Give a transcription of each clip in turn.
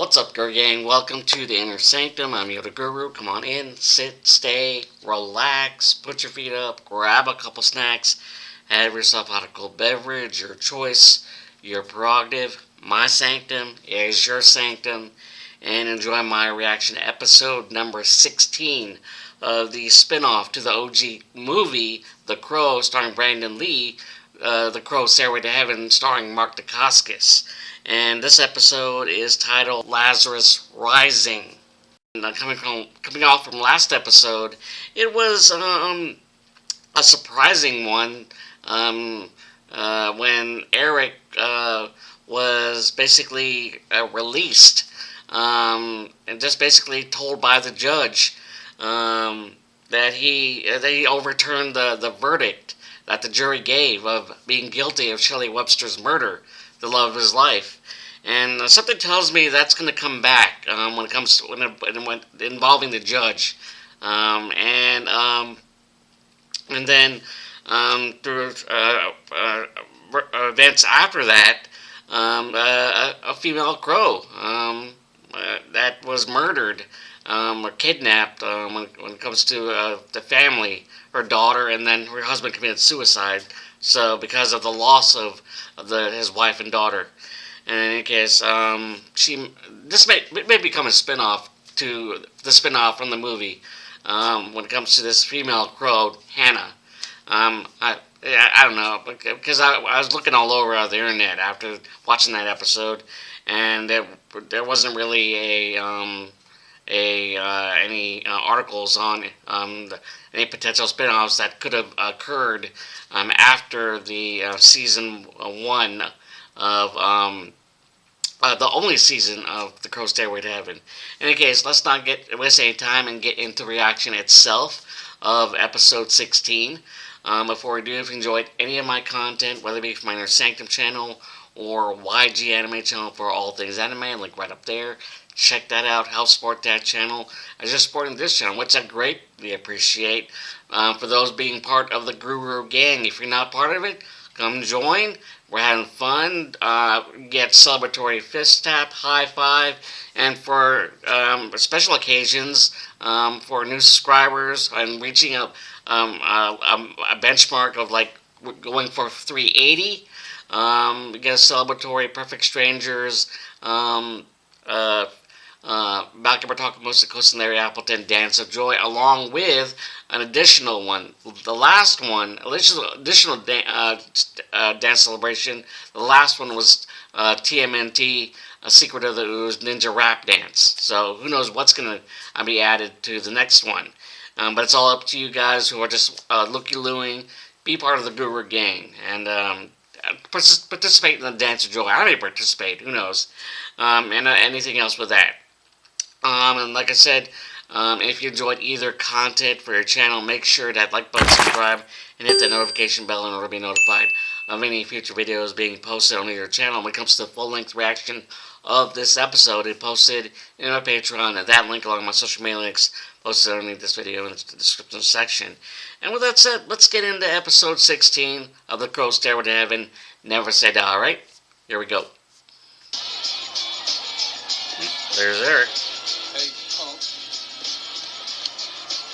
What's up, Guru Gang? Welcome to the Inner Sanctum. I'm Yoda Guru. Come on in, sit, stay, relax, put your feet up, grab a couple snacks, have yourself out a cold beverage, your choice, your prerogative. My sanctum is your sanctum, and enjoy my reaction to episode number 16 of the spin-off to the OG movie, The Crow, starring Brandon Lee, The Crow, Stairway to Heaven, starring Marc Dacascos. And this episode is titled Lazarus Rising. And coming off from last episode, it was a surprising one when Eric was basically released and just basically told by the judge that he overturned the verdict that the jury gave of being guilty of Shelley Webster's murder, the love of his life. And something tells me that's going to come back when it comes to involving the judge, and then through events after that, a female crow that was murdered or kidnapped when it comes to the family, her daughter, and then her husband committed suicide. So because of the loss of his wife and daughter. And in any case, this may become a spin-off to the spin-off from the movie when it comes to this female crow, Hannah. I don't know, because I was looking all over the internet after watching that episode, and there wasn't really any articles on any potential spin-offs that could have occurred after the season 1 of the only season of The Crow, Stairway to Heaven. In any case, let's not waste any time and get into the reaction itself of episode 16. Before we do, if you enjoyed any of my content, whether it be from my Inner Sanctum channel or YG Anime channel for all things anime, link right up there. Check that out. Help support that channel as you're supporting this channel, which I greatly appreciate. For those being part of the Guru Gang, if you're not part of it, come join. We're having fun. Get celebratory fist tap, high five, and for special occasions for new subscribers and reaching a benchmark of like going for 380. We get a celebratory Perfect Strangers. Malcolm Talking Most Coast and Larry Appleton Dance of Joy, along with an additional one. The last one, additional dance celebration. The last one was TMNT, A Secret of the Ooze Ninja Rap Dance. So who knows what's going to be added to the next one. But it's all up to you guys who are just looky-looing. Be part of the Guru Gang and participate in the Dance of Joy. I may participate, who knows. And anything else with that. And like I said, if you enjoyed either content for your channel, make sure that like button, subscribe, and hit the notification bell in order to be notified of any future videos being posted on your channel. When it comes to the full-length reaction of this episode, it posted in my Patreon, and that link along with my social media links posted underneath this video in the description section. And with that said, let's get into episode 16 of The Crow, Stairway to Heaven, Never Say Die. Alright, here we go. There's Eric. Hey, punk.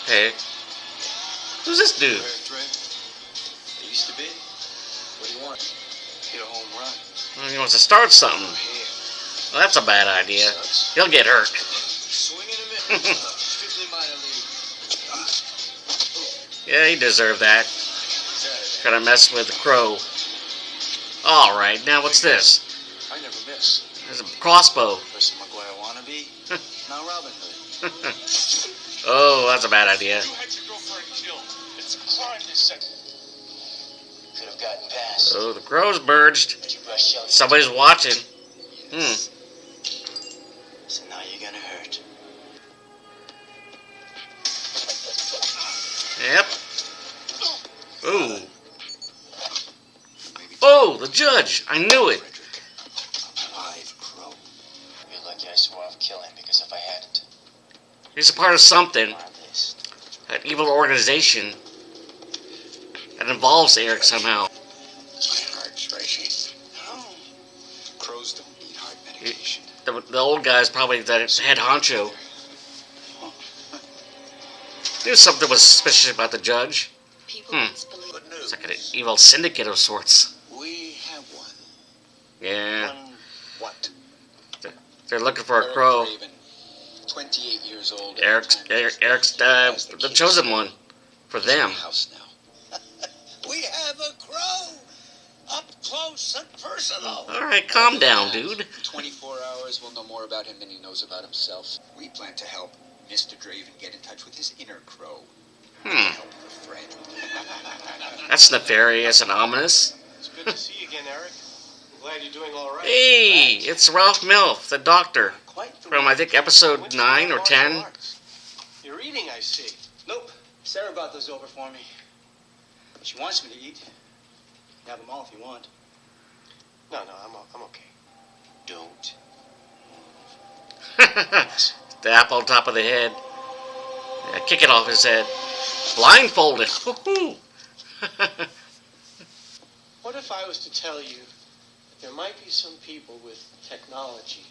Hey. Who's this dude? It used to be. What do you want? Hit a home run. Well, he wants to start something. Well, that's a bad idea. He'll get hurt. Swing and a miss. Strictly minor league. Yeah, he deserved that. Trying to mess with the crow. Alright, now what's this? I never miss. There's a crossbow. Chris McGuire wannabe. Now Robin Hood. Oh, that's a bad idea. You had your girlfriend killed. It's a crime, they said. Could have gotten past. Oh, the crow's burged. But you brushed Shelley. Somebody's watching. So now you're gonna hurt. Yep. Ooh. Oh, the judge. I knew it. Live crow. You're lucky I swore off killing, because if I hadn't, He's a part of something. on this. An evil organization that involves Eric somehow. My heart's racing. No. Crows don't need heart medication. the old guy's probably the head honcho. Knew something was suspicious about the judge. Good It's news. like an evil syndicate of sorts. We have one. Yeah, One what? they're looking for a crow. Raven, 28 year's old. Eric's the chosen one for them. House now. We have a crow. Up close and personal. All right, calm down, dude. 24 hours, we'll know more about him than he knows about himself. We plan to help Mr. Draven get in touch with his inner crow. Help a friend. That's nefarious and ominous. It's good to see you again, Eric. I'm glad you're doing all right. Hey, it's Ralph Milf, the doctor, Quite the from I think episode 9 or 10. You're eating, I see. Nope. Sarah brought those over for me. She wants me to eat. Have them all if you want. No, I'm okay. Don't. The apple on top of the head. Yeah, kick it off his head. Blindfolded. Woohoo. What if I was to tell you that there might be some people with technology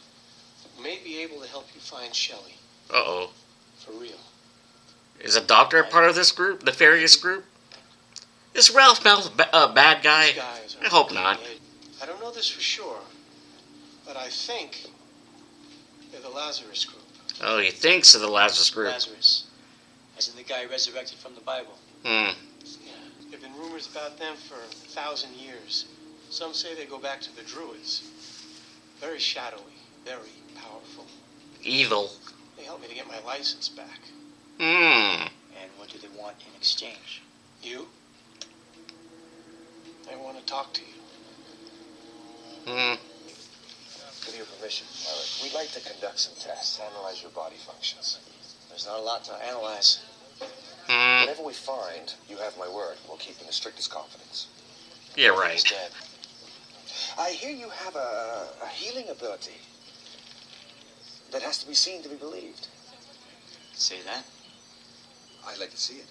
who may be able to help you find Shelley Uh-oh. for real? Is a doctor a part of this group? Nefarious group? Is Ralph Milf a bad guy? These guys are I hope not. I don't know this for sure, but I think they're the Lazarus group. Oh, he thinks of the Lazarus group. Lazarus. As in the guy resurrected from the Bible. Hmm. Yeah, there have been rumors about them for 1,000 years. Some say they go back to the Druids. Very shadowy, very powerful. Evil. They helped me to get my license back. Hmm. And what do they want in exchange? You? I want to talk to you. Hmm. With your permission, Eric, we'd like to conduct some tests, analyze your body functions. There's not a lot to analyze. Hmm. Whatever we find, you have my word. We'll keep in the strictest confidence. Yeah, He's right. dead. I hear you have a healing ability that has to be seen to be believed. Say that? I'd like to see it,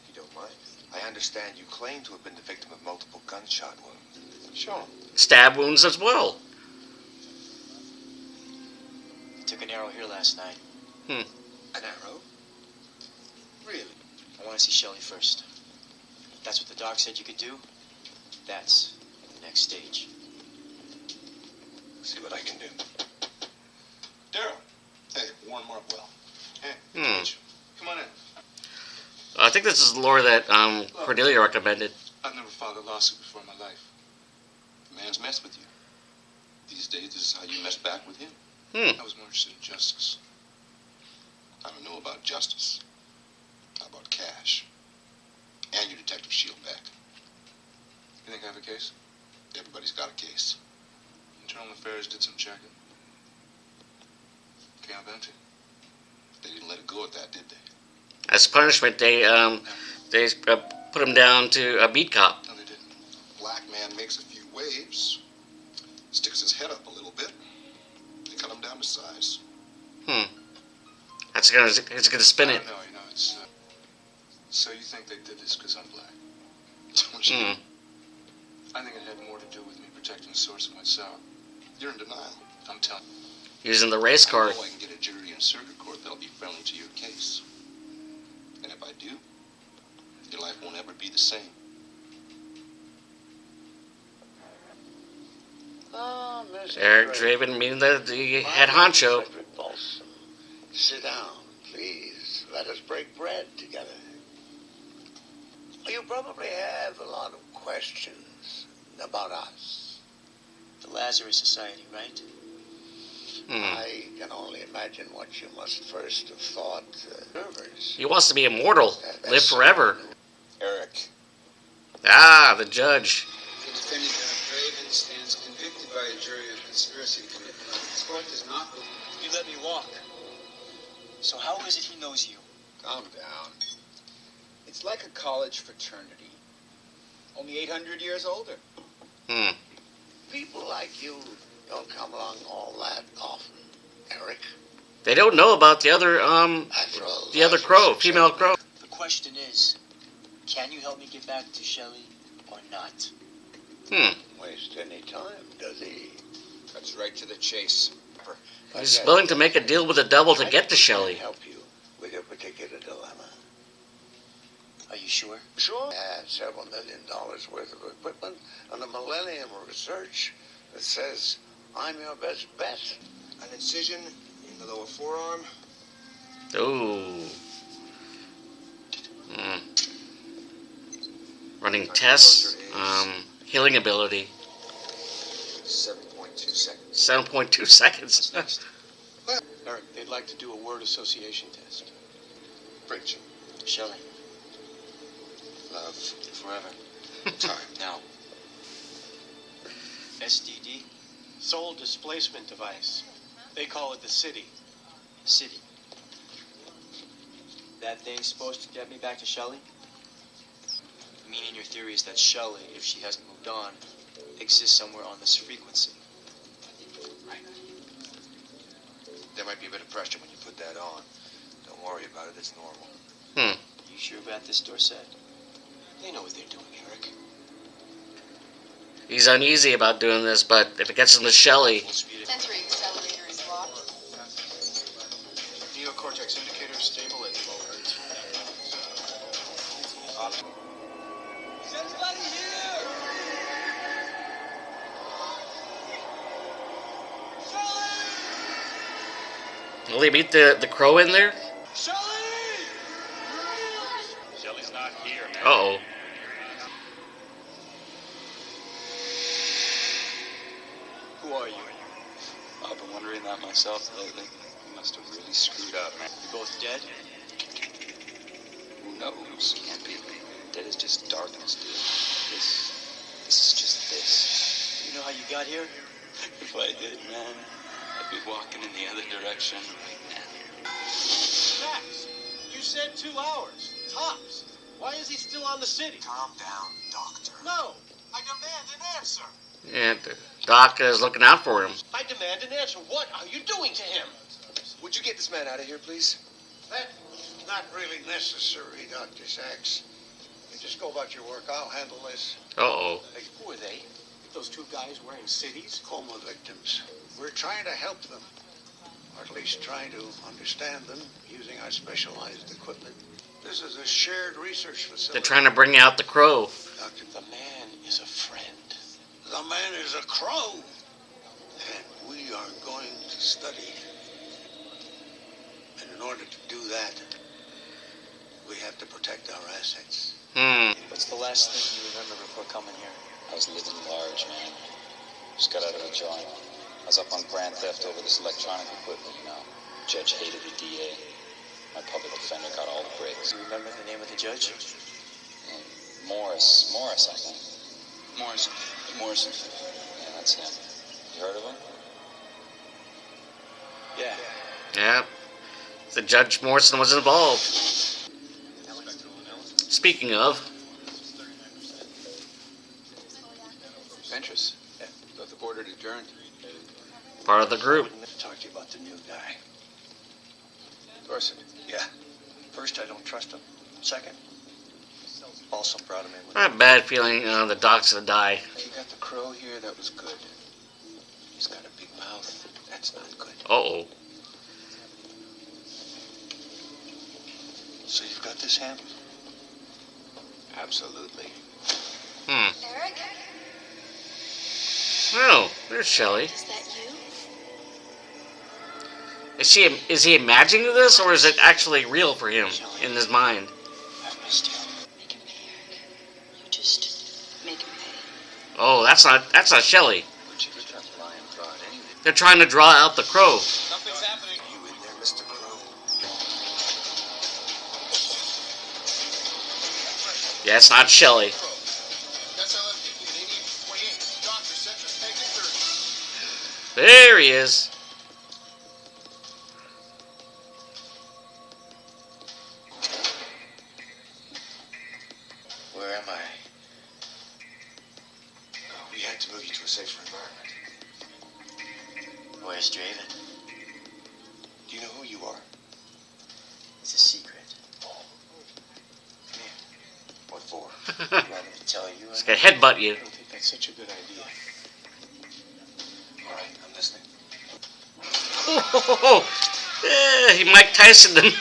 if you don't mind. I understand you claim to have been the victim of multiple gunshot wounds. Sure. Stab wounds as well. He took an arrow here last night. An arrow? Really? I want to see Shelley first. If that's what the doc said you could do, that's the next stage. See what I can do. Daryl. Hey, Warren Markwell. Hey, Hmm. come on in. I think this is the lore that Cordelia recommended. I've never filed a lawsuit before in my life. The man's messed with you. These days, this is how you mess back with him. Hmm. I was more interested in justice. I don't know about justice. How about cash? And your detective shield back. You think I have a case? Everybody's got a case. Internal Affairs did some checking. Came up empty. They didn't let it go at that, did they? As punishment, they put him down to a beat cop. No, they didn't. Black man makes a few waves, sticks his head up a little bit. They cut him down to size. It's gonna spin it. No, you know, it's. So you think they did this because I'm black? Don't you? Hmm. I think it had more to do with me protecting the source of my sound. You're in denial. I'm telling you. Using the race I card. know I can get a jury in circuit court that'll be friendly to your case. And if I do, your life won't ever be the same. Ah, Mr. Eric Draven meeting the head honcho. Frederick Balsam. Sit down, please. Let us break bread together. You probably have a lot of questions about us. The Lazarus Society, right? I can only imagine what you must first have thought. Nervous. He wants to be immortal, live forever. Eric. Ah, the judge. The defendant, Draven, stands convicted by a jury of conspiracy to commit crime. This court does not believe. You let me walk. So how is it he knows you? Calm down. It's like a college fraternity. Only 800 years older. People like you don't come along all that often, Eric. They don't know about the other After all, the other crow, female crow. The question is, can you help me get back to Shelley or not? Waste any time, does he? Cuts right to the chase. Harper. He's willing to make a deal with the devil to get to Shelley. Help you with your particular dilemma. Are you sure? Sure. Yeah, several $1 million worth of equipment and a millennium of research that says I'm your best bet. An incision in the lower forearm. Ooh. Running tests. Healing ability. 7.2 seconds. 7.2 seconds. Eric, they'd like to do a word association test. Bridge. Shelley. Love. Forever. Time. Now. SDD. Soul displacement device. They call it the city. City. That thing's supposed to get me back to Shelley? Meaning your theory is that Shelley, if she hasn't moved on, exists somewhere on this frequency. Right. There might be a bit of pressure when you put that on. Don't worry about it, it's normal. You sure about this, Dorset? They know what they're doing, Eric. He's uneasy about doing this, but if it gets him to Shelley... Sensory accelerator is locked. Neocortex indicator stable at low hertz. Is anybody here? Will he beat the crow in there? Shelley! Shelley's not here, man. Uh-oh. Who are you? I've been wondering that myself lately. You must have really screwed up, man. You both dead? Who knows? Can't be. Dead is just darkness, dude. This is just this. You know how you got here? If I did, man, I'd be walking in the other direction right now. Max, you said 2 hours. Tops. Why is he still on the city? Calm down, Doctor. No. I demand an answer. And Doc is looking out for him. I demand an answer. What are you doing to him? Would you get this man out of here, please? That's not really necessary, Dr. Sachs. You just go about your work. I'll handle this. Uh-oh. Who are they? Those 2 guys wearing cities? Coma victims. We're trying to help them. Or at least trying to understand them using our specialized equipment. This is a shared research facility. They're trying to bring out the crow. Doctor, The man is a friend. the man is a crow. And we are going to study. And in order to do that, we have to protect our assets. What's the last thing you remember before coming here? I was living large, man. Just got out of a joint. I was up on grand theft over this electronic equipment, you know. Judge hated the DA. My public defender got all the breaks. You remember the name of the judge? Morris, I think. Morrison. Yeah, that's him. You heard of him? Yeah. Yeah. The Judge Morrison was involved. Speaking of, Ventress. Yeah. Thought the board had adjourned. part of the group. Talk to you about the new guy. Dorset. Yeah. First, I don't trust him. Second, also proud of me. I have a bad feeling the Doc's gonna die. You got the crow here, that was good. He's got a big mouth. That's not good. Uh-oh. So you've got this handled? Absolutely. Eric? Oh, there's Shelley. Is that you? Is he imagining this, or is it actually real for him in his mind? I've missed you. Make him pay, Eric. You just make him pay. Oh, that's not Shelley. Where'd you get that lion prod anyway? They're trying to draw out the crow. Something's happening. You in there, Mr. Crow? Yeah, it's not Shelley. That's LFD at 8828. Doctor, Centris Peg 30. There he is. Where am I? We had to move you to a safer environment. Where's Draven? Do you know who you are? It's a secret. What for? You want me to tell you? He's gonna headbutt you. I don't think that's such a good idea. All right, I'm listening. He Mike Tyson them. You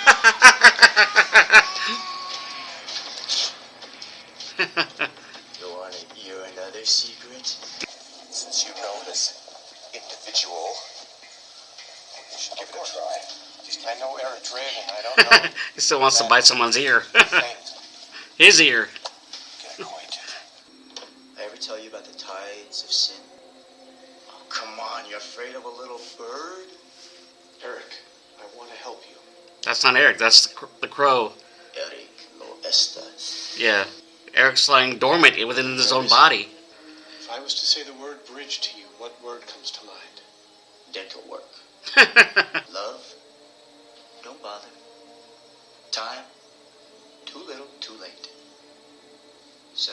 want to hear another secret? Since you know this individual, you should give it a try. I know Eric Draven. I don't know. He still wants to bite someone's ear. Faint. His ear. Get acquainted. I ever tell you about the tides of sin? Oh, come on, you're afraid of a little bird? Eric, I want to help you. That's not Eric. That's the crow. Eric no estás. Yeah. Eric's lying dormant within his own body. If I was to say the word bridge to you, what word comes to mind? Dental work. Love? Don't bother. Time? Too little, too late. So,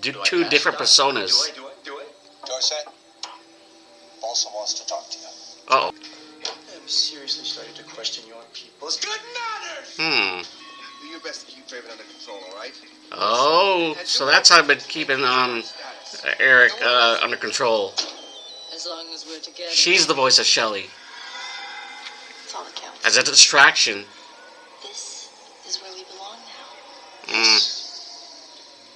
Do do I two pass different it on? personas. Do I? Dorset, Balsam wants to talk to you. Oh. I'm seriously starting to question your people's good manners! Do your best to keep Draven under control, all right? Oh. So that's how I've been keeping Eric under control. As long as we're together. She's the voice of Shelley. That's all that counts. As a distraction. This is where we belong now.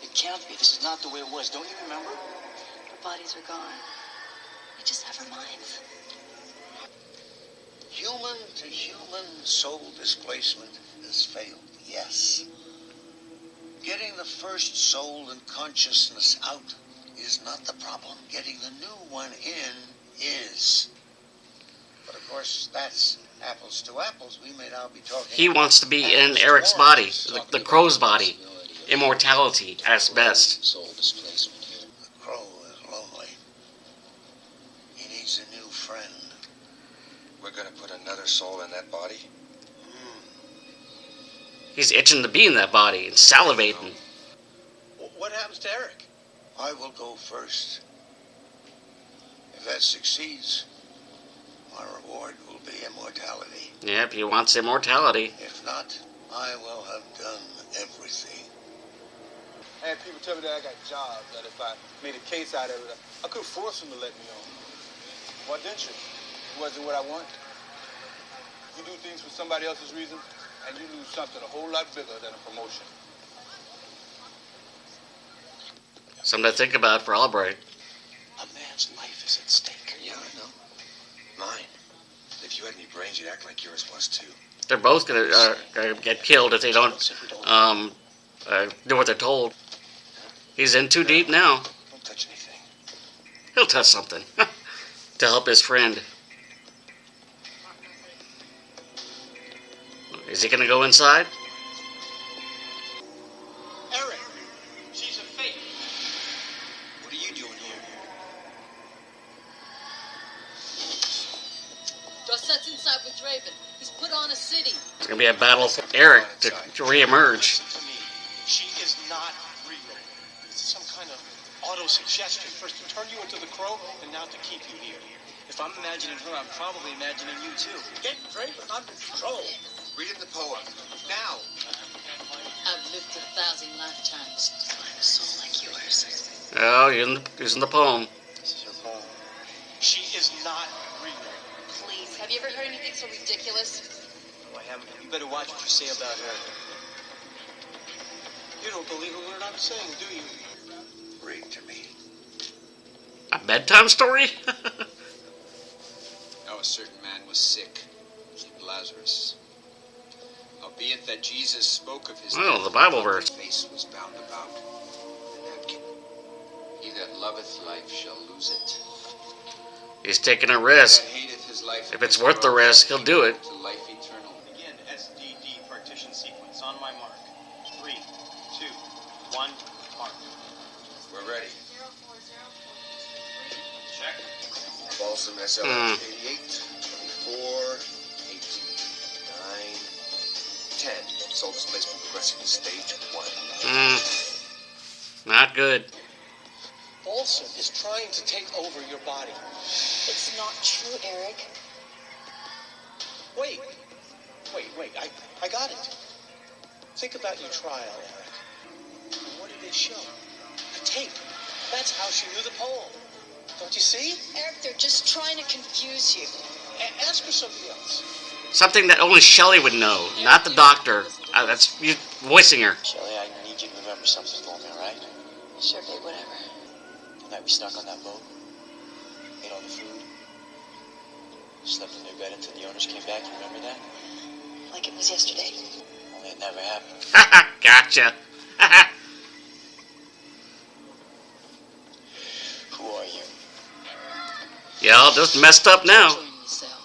It can't be. This is not the way it was. Don't you remember? Our bodies are gone. We just have our minds. Human to human soul displacement has failed, yes. Getting the first soul and consciousness out is not the problem. Getting the new one in is. But of course, that's apples to apples. We may now be talking. He wants to be in Eric's body. The crow's body. Immortality at its best. Soul displacement here. The crow is lonely. He needs a new friend. We're gonna put another soul in that body? He's itching to be in that body and salivating. What happens to Eric? I will go first. If that succeeds, my reward will be immortality. Yep, he wants immortality. If not, I will have done everything. I had people tell me that I got jobs, that if I made a case out of it, I could force them to let me on. Why didn't you? It wasn't what I wanted. You do things for somebody else's reason, and you lose something a whole lot bigger than a promotion. Something to think about for Albright. A man's life is at stake. Yeah, I know. Mine. If you had any brains, you'd act like yours was, too. They're both gonna get killed if they don't do what they're told. He's in too deep now. Don't touch anything. He'll touch something to help his friend. Is he gonna go inside? Eric, she's a fake. What are you doing here? Dorset's inside with Draven. He's put on a city. It's gonna be a battle for Eric to reemerge. Listen to me. She is not real. This is some kind of auto-suggestion. First to turn you into the crow, and now to keep you here. If I'm imagining her, I'm probably imagining you too. Get Draven under control. Read him the poem. Now. I've lived 1,000 lifetimes to find a soul like yours. Oh, using the poem. This is her poem. She is not real. Please, have you ever heard anything so ridiculous? No, I haven't. You better watch what you say about her. You don't believe a word I'm saying, do you? Read to me. A bedtime story? Now a certain man was sick, named Lazarus. Howbeit that Jesus spoke of his Oh, the Bible death, verse. his face was bound about a napkin. He that loveth life shall lose it. He's taking a He risk. that hateth his life If it's worth the risk, he'll do it. to life eternal. Begin SDD partition sequence on my mark. 3, 2, 1, mark. We're ready. Check. Balsam SL 88, 24, 8, 9, 10. Soul displacement progressing to stage 1. Not good. Balsam is trying to take over your body. It's not true, Eric. Wait. I got it. Think about your trial, Eric. What did it show? A tape. That's how she knew the poem. Don't you see? Eric, they're just trying to confuse you. Ask her something else. Something that only Shelley would know, not the doctor. That's you voicing her. Shelley, I need you to remember something for me, alright? Sure, babe, whatever. The night we snuck on that boat, ate all the food, slept in their bed until the owners came back. You remember that? Like it was yesterday. Only it never happened. Gotcha. Who are you? Y'all just messed up now. Show you yourself.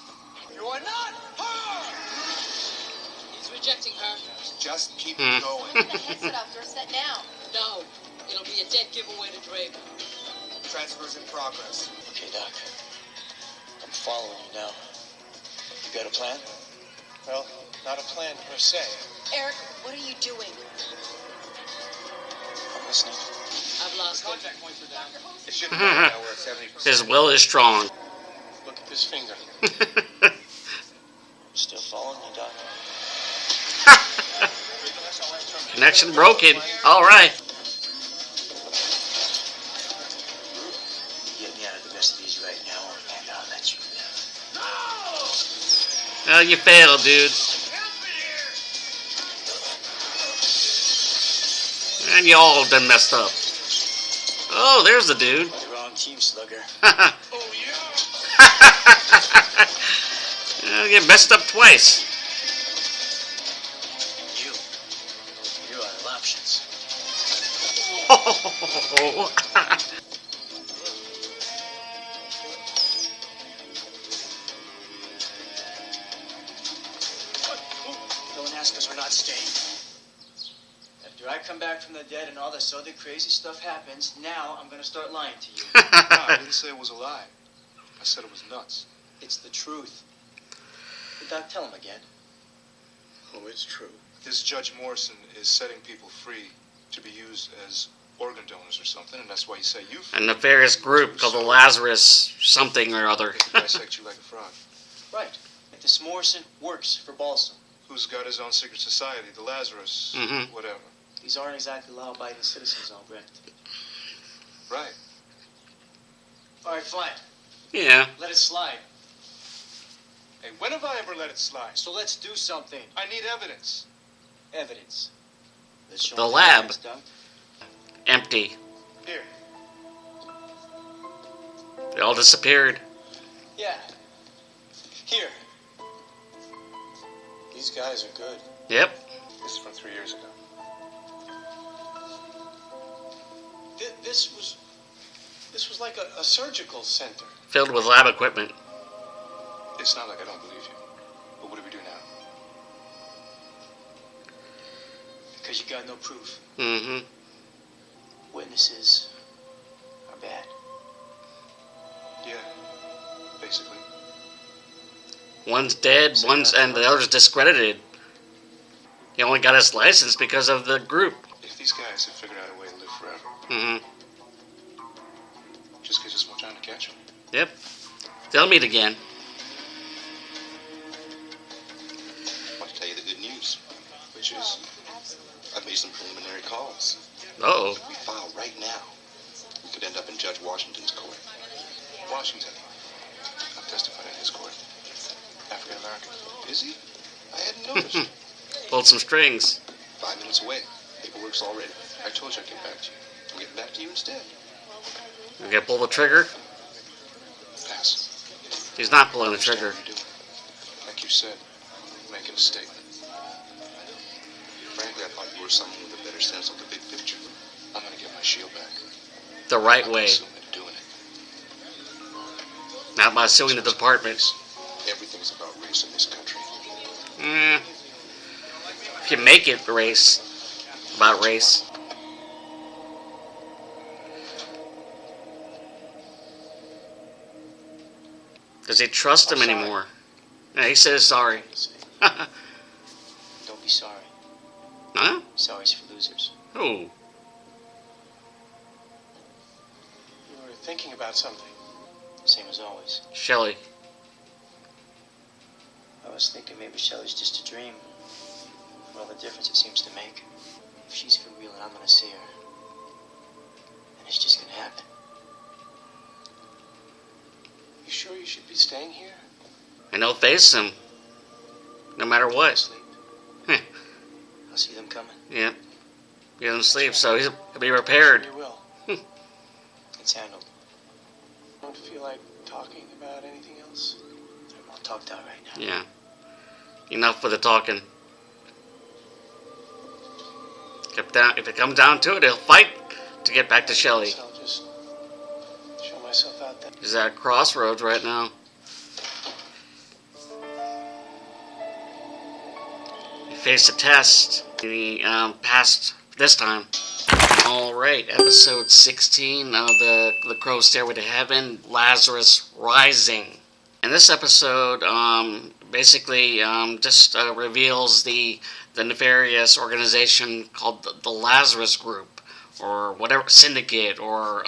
You are not her! He's rejecting her. Just keep Hmm. going. The headset up, they're set now. No, it'll be a dead giveaway to Draven. Transfer's in progress. Okay, Doc. I'm following you now. You got a plan? Well, not a plan per se. Eric, what are you doing? I'm listening. I've lost him. Contact points are down. It should be now. We're at 70%. His will is strong. Look at this finger. Still following you, Doc. Connection broken. All right. Get me out of the best of these right now, and I'll let you live. Well, you failed, dude. And you all done messed up. Oh, there's the dude. The wrong team, Slugger. You get messed up twice. You're out of options. Don't ask us, we're not staying. After I come back from the dead and all this other crazy stuff happens, now I'm gonna start lying to you. No, I didn't say it was a lie. I said it was nuts. It's the truth. But Doc, tell him again. Oh, it's true. This Judge Morrison is setting people free to be used as organ donors or something, and that's why you say you A nefarious group called the Lazarus something or other. They can dissect you like a frog. Right. If this Morrison works for Balsam, Who's got his own secret society, the Lazarus, Mhm. whatever. these aren't exactly law-abiding citizens, Albrecht. Right. All right, fine. Yeah. Let it slide. Hey, when have I ever let it slide? So let's do something. I need evidence. Evidence. Let's show The them lab. evidence, Doc. Empty. Here. They all disappeared. Yeah. Here. These guys are good. Yep. This is from 3 years ago. This was like a surgical center. Filled with lab equipment. It's not like I don't believe you. But what do we do now? Because you got no proof. Mm-hmm. Witnesses are bad. Yeah, basically. One's dead, and the other's discredited. He only got his license because of the group. If these guys have figured out a way to live forever, Mm-hmm. just gives us more time to catch them. Yep. They'll meet again. I want to tell you the good news, which is I've made some preliminary calls. Uh-oh. If we file right now, we could end up in Judge Washington's court. Washington. I've testified in his court. African American. Is he? I hadn't noticed. Pulled some strings. 5 minutes away. Paperwork's all ready. I told you I'd get back to you. I'm getting back to you instead. You gonna pull the trigger? Pass. He's not pulling the Understand trigger. what you're doing. Like you said, making a statement. Frankly, I thought you were someone with a better sense of the big picture. I'm gonna get my shield back. The right I'm way. assuming they're doing it. Not by suing the department. Everything's about race in this country. If you make it race. About race. Does he trust him anymore? Yeah, he says sorry. Don't be sorry. Huh? Sorry's for losers. Oh. You were thinking about something. Same as always. Shelley. I was thinking maybe Shelley's just a dream. For all the difference it seems to make. If she's for real and I'm gonna see her, then it's just gonna happen. You sure you should be staying here? And they'll face him, no matter what. Sleep. I'll see them coming. Yeah. He doesn't sleep, so he'll be prepared. You will. It's handled. Don't feel like talking about anything else? I'm all talked out right now. Yeah. Enough for the talking. If it comes down to it, he'll fight to get back to Shelley. So I'll just show myself out there. He's at a crossroads right now. He faced a test. He passed this time. Alright, episode 16 of the Crow Stairway to Heaven, Lazarus Rising. And this episode basically just reveals the nefarious organization called the Lazarus Group, or whatever, syndicate, or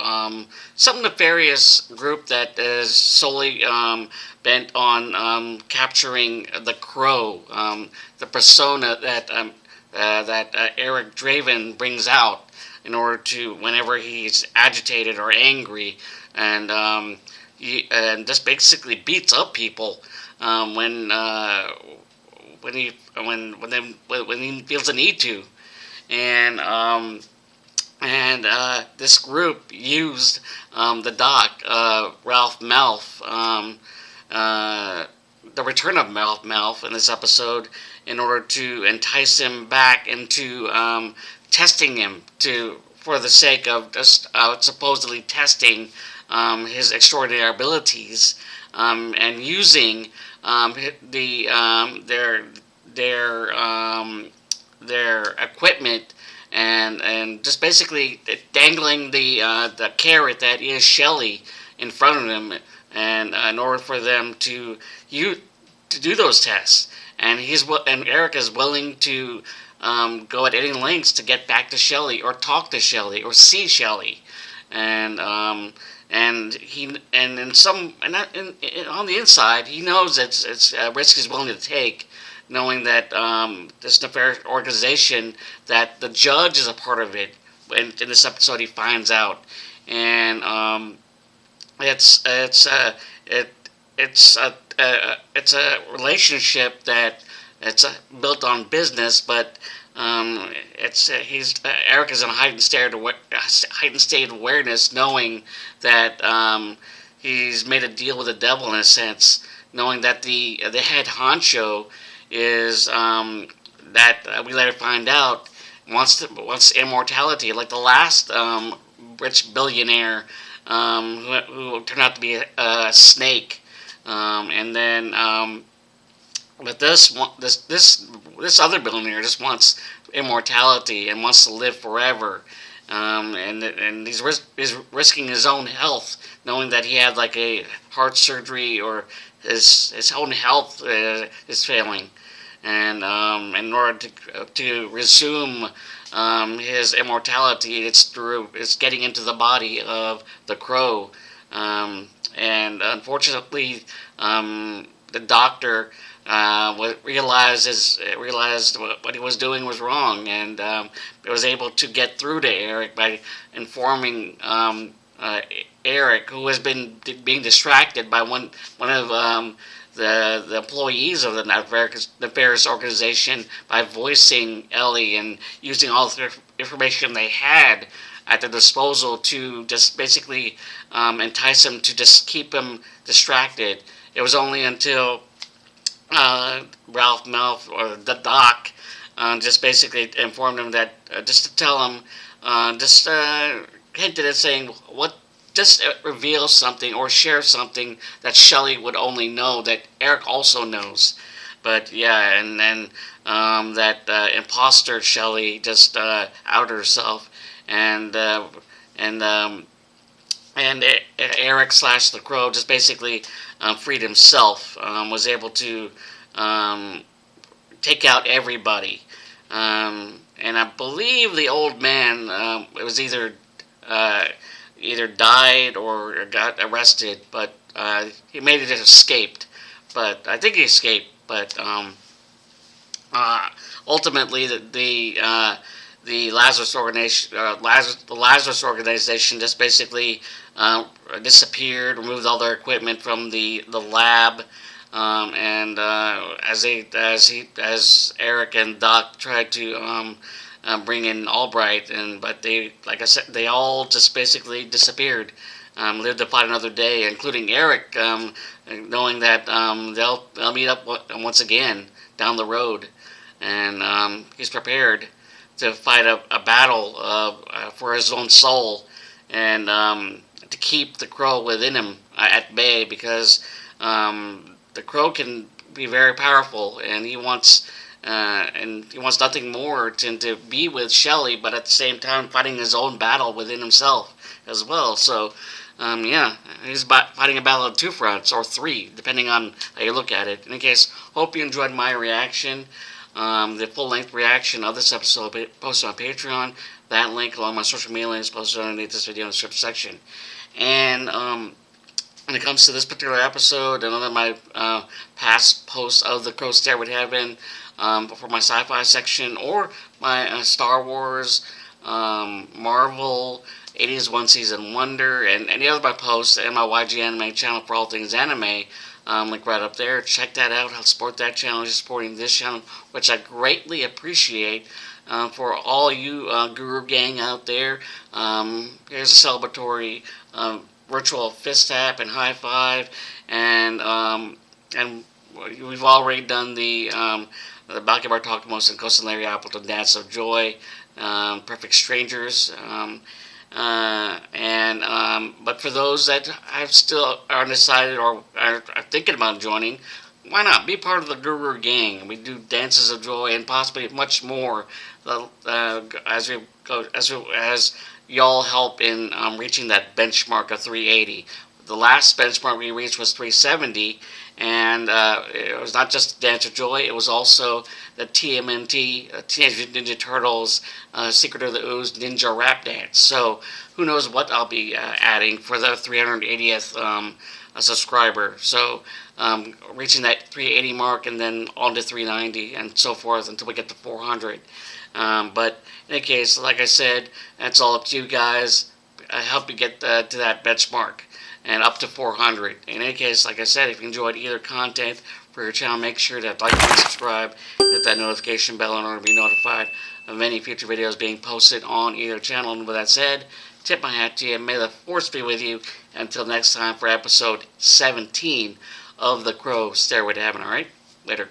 some nefarious group that is solely bent on capturing the Crow, the persona that Eric Draven brings out in order to, whenever he's agitated or angry, and just basically beats up people when he feels the need to, and this group used the doc, Ralph Malph, the return of Malph in this episode, in order to entice him back into testing him for the sake of just supposedly testing his extraordinary abilities, and using their equipment, and just basically dangling the carrot that is Shelley in front of them, and in order for them to do those tests, and Eric is willing to go at any lengths to get back to Shelley, or talk to Shelley, or see Shelley, and on the inside, he knows it's a risk he's willing to take, knowing that this nefarious organization, that the judge is a part of it. In this episode, he finds out, and it's a relationship that it's built on business, but Eric is in a heightened state of awareness, knowing that he's made a deal with the devil in a sense, knowing that the head honcho is that we later find out wants immortality, like the last rich billionaire who turned out to be a snake, and then but this other billionaire just wants immortality and wants to live forever, and he's risking his own health, knowing that he had like a heart surgery, or his own health is failing, and in order to resume his immortality, it's getting into the body of the Crow, and unfortunately, the doctor realized what he was doing was wrong, and was able to get through to Eric by informing Eric, who has been being distracted by one of the employees of the nefarious organization, by voicing Ellie and using all the information they had at their disposal to just basically entice him, to just keep him distracted. It was only until Ralph Malph, or the doc, just basically informed him that, just to tell him, hinted at saying, just reveal something or share something that Shelley would only know, that Eric also knows. But yeah, and then that imposter Shelley just outed herself, and Eric / the Crow just basically freed himself, was able to take out everybody, and I believe the old man it was either died or got arrested, but he made it escaped. But I think he escaped. But ultimately, the Lazarus organization just basically disappeared, removed all their equipment from the lab, and as Eric and Doc tried to bring in Albright, but they, like I said, they all just basically disappeared. Lived to fight another day, including Eric, knowing that they'll meet up once again down the road, and he's prepared to fight a battle for his own soul, and to keep the crow within him at bay, because the crow can be very powerful, and he wants nothing more than to be with Shelley, but at the same time fighting his own battle within himself as well. So he's fighting a battle on two fronts, or three, depending on how you look at it. In any case, hope you enjoyed my reaction. The full-length reaction of this episode will be posted on Patreon. That link, along with my social media links, posted underneath this video in the description section. And when it comes to this particular episode and other my past posts of the Crow Stairway to Heaven, for my sci-fi section, or my Star Wars, Marvel, 80s One Season Wonder, and any other of my posts, and my YG Anime channel for all things anime, link right up there. Check that out. Help support that channel. You're supporting this channel, which I greatly appreciate. For all you Guru Gang out there, here's a celebratory virtual fist tap and high five, and we've already done the Balky Bartokamos and Costa Larry Appleton Dance of Joy, Perfect Strangers, but for those that have still are undecided or are thinking about joining, why not be part of the Guru Gang? We do Dances of Joy and possibly much more as y'all help in reaching that benchmark of 380. The last benchmark we reached was 370, and it was not just Dance of Joy, it was also the TMNT, Teenage Mutant Ninja Turtles, Secret of the Ooze Ninja Rap Dance. So who knows what I'll be adding for the 380th subscriber. So reaching that 380 mark, and then on to 390 and so forth until we get to 400. But in any case, like I said, that's all up to you guys. I help you get to that benchmark and up to 400. In any case, like I said, if you enjoyed either content for your channel, make sure to like and subscribe, hit that notification bell in order to be notified of any future videos being posted on either channel. And with that said, tip my hat to you, and may the force be with you until next time for episode 17 of the Crow Stairway to Heaven. Alright? Later.